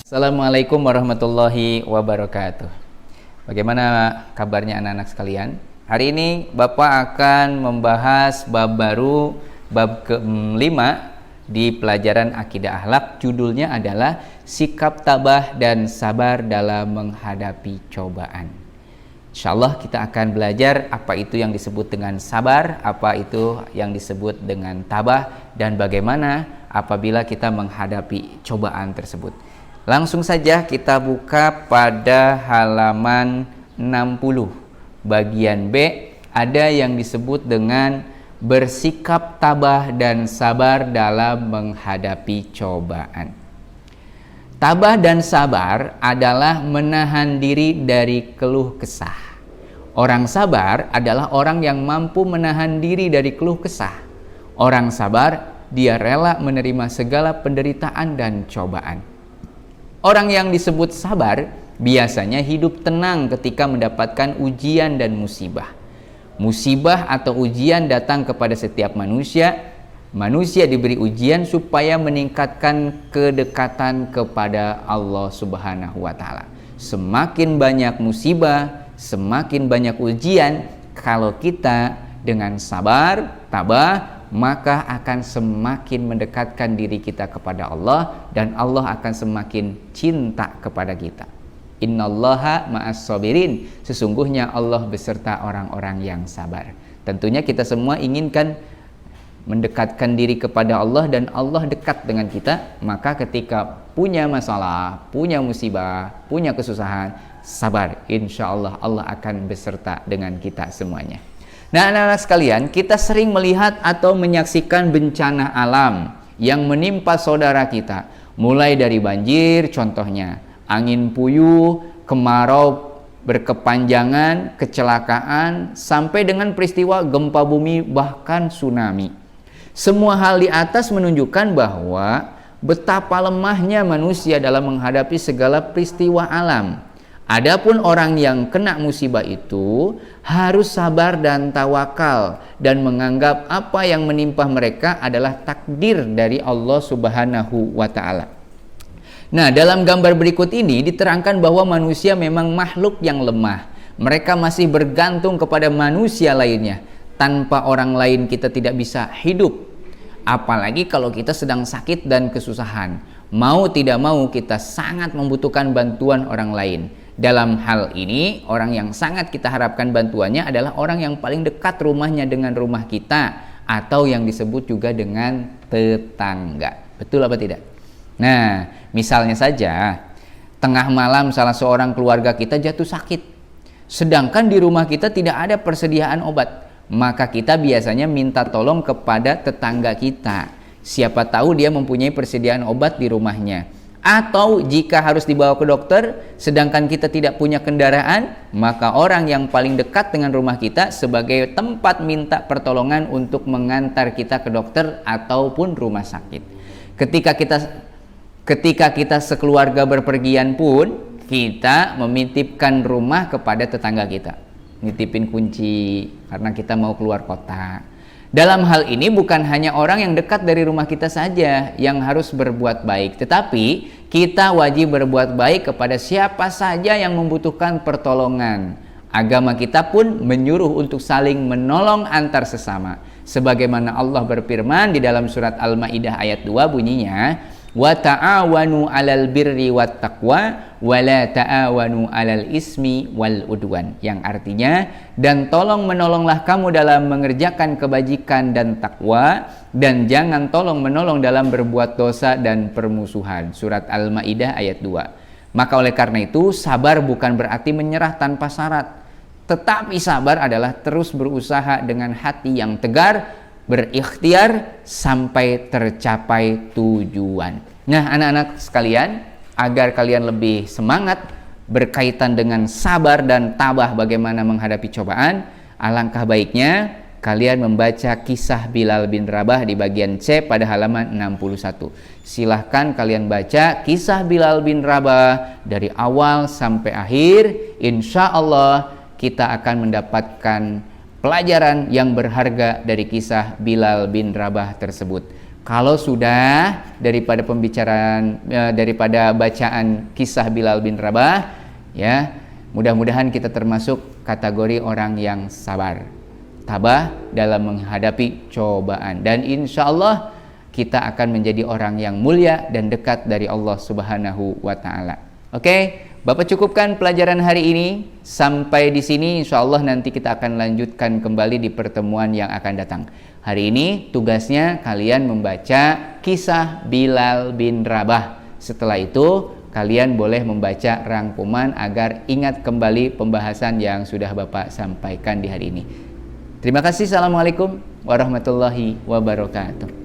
Assalamualaikum warahmatullahi wabarakatuh. Bagaimana kabarnya anak-anak sekalian? Hari ini Bapak akan membahas bab baru, bab ke-5 di pelajaran Akidah Akhlak. Judulnya adalah Sikap Tabah dan Sabar dalam Menghadapi Cobaan. Insyaallah kita akan belajar apa itu yang disebut dengan sabar, apa itu yang disebut dengan tabah, dan bagaimana apabila kita menghadapi cobaan tersebut. Langsung saja kita buka pada halaman 60. Bagian B ada yang disebut dengan bersikap tabah dan sabar dalam menghadapi cobaan. Tabah dan sabar adalah menahan diri dari keluh kesah. Orang sabar adalah orang yang mampu menahan diri dari keluh kesah. Orang sabar, dia rela menerima segala penderitaan dan cobaan. Orang yang disebut sabar biasanya hidup tenang ketika mendapatkan ujian dan musibah. Musibah atau ujian datang kepada setiap manusia. Manusia diberi ujian supaya meningkatkan kedekatan kepada Allah Subhanahu wa Ta'ala. Semakin banyak musibah, semakin banyak ujian, kalau kita dengan sabar, tabah, maka akan semakin mendekatkan diri kita kepada Allah, dan Allah akan semakin cinta kepada kita. Innallaha ma'as sabirin, sesungguhnya Allah beserta orang-orang yang sabar. Tentunya kita semua inginkan mendekatkan diri kepada Allah dan Allah dekat dengan kita. Maka ketika punya masalah, punya musibah, punya kesusahan, sabar, insya Allah Allah akan beserta dengan kita semuanya. Nah, anak-anak sekalian, kita sering melihat atau menyaksikan bencana alam yang menimpa saudara kita. Mulai dari banjir contohnya, angin puyuh, kemarau berkepanjangan, kecelakaan, sampai dengan peristiwa gempa bumi bahkan tsunami. Semua hal di atas menunjukkan bahwa betapa lemahnya manusia dalam menghadapi segala peristiwa alam. Adapun orang yang kena musibah itu harus sabar dan tawakal dan menganggap apa yang menimpa mereka adalah takdir dari Allah Subhanahu wa Ta'ala. Nah, dalam gambar berikut ini diterangkan bahwa manusia memang makhluk yang lemah. Mereka masih bergantung kepada manusia lainnya. Tanpa orang lain kita tidak bisa hidup. Apalagi kalau kita sedang sakit dan kesusahan. Mau tidak mau kita sangat membutuhkan bantuan orang lain. Dalam hal ini, orang yang sangat kita harapkan bantuannya adalah orang yang paling dekat rumahnya dengan rumah kita, atau yang disebut juga dengan tetangga. Betul apa tidak? Nah, misalnya saja, tengah malam salah seorang keluarga kita jatuh sakit, sedangkan di rumah kita tidak ada persediaan obat. Maka kita biasanya minta tolong kepada tetangga kita. Siapa tahu dia mempunyai persediaan obat di rumahnya. Atau jika harus dibawa ke dokter, sedangkan kita tidak punya kendaraan, maka orang yang paling dekat dengan rumah kita sebagai tempat minta pertolongan untuk mengantar kita ke dokter ataupun rumah sakit. Ketika kita sekeluarga berpergian pun, kita memitipkan rumah kepada tetangga kita. Nitipin kunci karena kita mau keluar kota. Dalam hal ini bukan hanya orang yang dekat dari rumah kita saja yang harus berbuat baik, tetapi kita wajib berbuat baik kepada siapa saja yang membutuhkan pertolongan. Agama kita pun menyuruh untuk saling menolong antar sesama. Sebagaimana Allah berfirman di dalam surat Al-Maidah ayat 2 bunyinya, wa ta'awanu 'alal birri wat taqwa wa la ta'awanu 'alal ismi wal udwan, yang artinya, dan tolong menolonglah kamu dalam mengerjakan kebajikan dan takwa, dan jangan tolong menolong dalam berbuat dosa dan permusuhan. Surat Al-Maidah ayat 2. Maka oleh karena itu, sabar bukan berarti menyerah tanpa syarat, tetapi sabar adalah terus berusaha dengan hati yang tegar, berikhtiar sampai tercapai tujuan. Nah, anak-anak sekalian, agar kalian lebih semangat berkaitan dengan sabar dan tabah bagaimana menghadapi cobaan, alangkah baiknya kalian membaca kisah Bilal bin Rabah di bagian C pada halaman 61. Silahkan kalian baca kisah Bilal bin Rabah dari awal sampai akhir. Insya Allah kita akan mendapatkan pelajaran yang berharga dari kisah Bilal bin Rabah tersebut. Kalau sudah daripada pembicaraan daripada bacaan kisah Bilal bin Rabah, ya, mudah-mudahan kita termasuk kategori orang yang sabar, tabah dalam menghadapi cobaan, dan insya Allah kita akan menjadi orang yang mulia dan dekat dari Allah Subhanahu wa Ta'ala. Oke, Bapak cukupkan pelajaran hari ini sampai di sini. Insya Allah nanti kita akan lanjutkan kembali di pertemuan yang akan datang. Hari ini tugasnya kalian membaca kisah Bilal bin Rabah. Setelah itu kalian boleh membaca rangkuman agar ingat kembali pembahasan yang sudah Bapak sampaikan di hari ini. Terima kasih. Assalamualaikum warahmatullahi wabarakatuh.